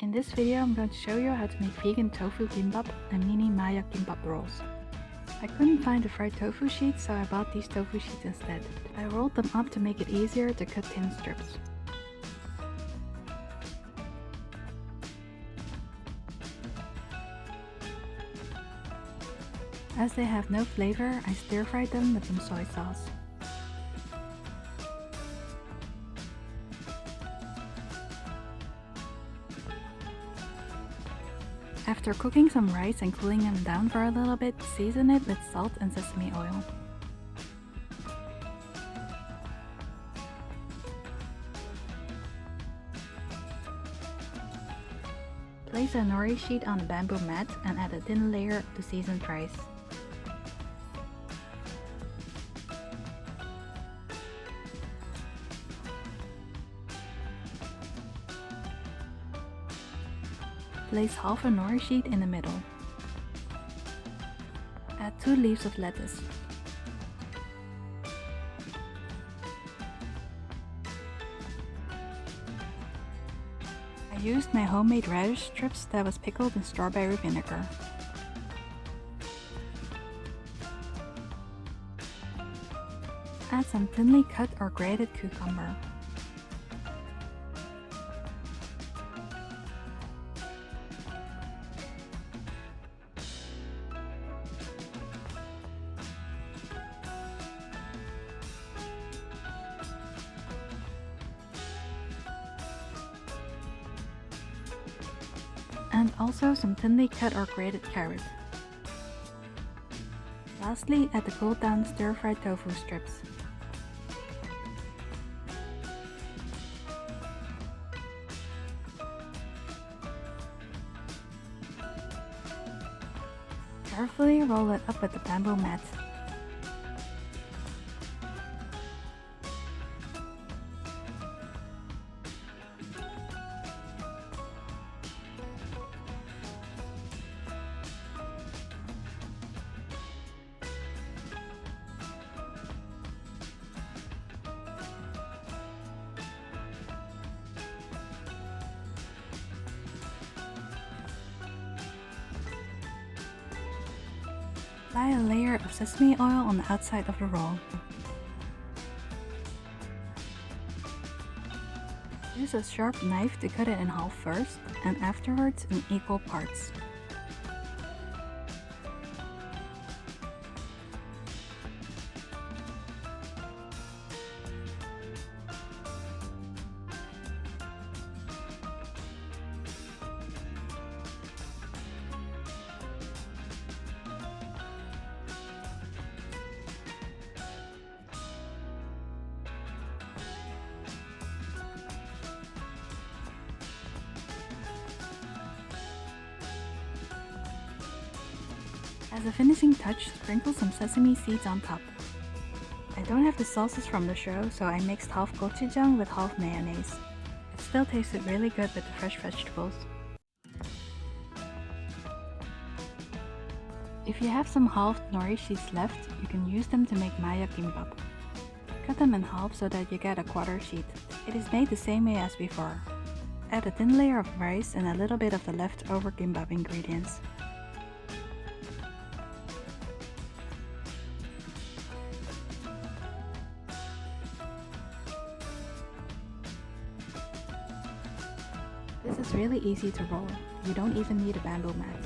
In this video I'm going to show you how to make vegan tofu gimbap and mini mayak gimbap rolls. I couldn't find the fried tofu sheets, so I bought these tofu sheets instead. I rolled them up to make it easier to cut thin strips. As they have no flavor, I stir-fried them with some soy sauce. After cooking some rice and cooling them down for a little bit, season it with salt and sesame oil. Place a nori sheet on a bamboo mat and add a thin layer of the seasoned rice. Place half a nori sheet in the middle. Add 2 leaves of lettuce. I used my homemade radish strips that was pickled in strawberry vinegar. Add some thinly cut or grated cucumber. And also some thinly cut or grated carrot. Lastly, add the cooled down stir-fried tofu strips. Carefully roll it up with the bamboo mat. Apply a layer of sesame oil on the outside of the roll. Use a sharp knife to cut it in half first, and afterwards in equal parts. As a finishing touch, sprinkle some sesame seeds on top. I don't have the sauces from the show, so I mixed half gochujang with half mayonnaise. It still tasted really good with the fresh vegetables. If you have some halved nori sheets left, you can use them to make mayak gimbap. Cut them in half so that you get a quarter sheet. It is made the same way as before. Add a thin layer of rice and a little bit of the leftover gimbap ingredients. This is really easy to roll. You don't even need a bamboo mat.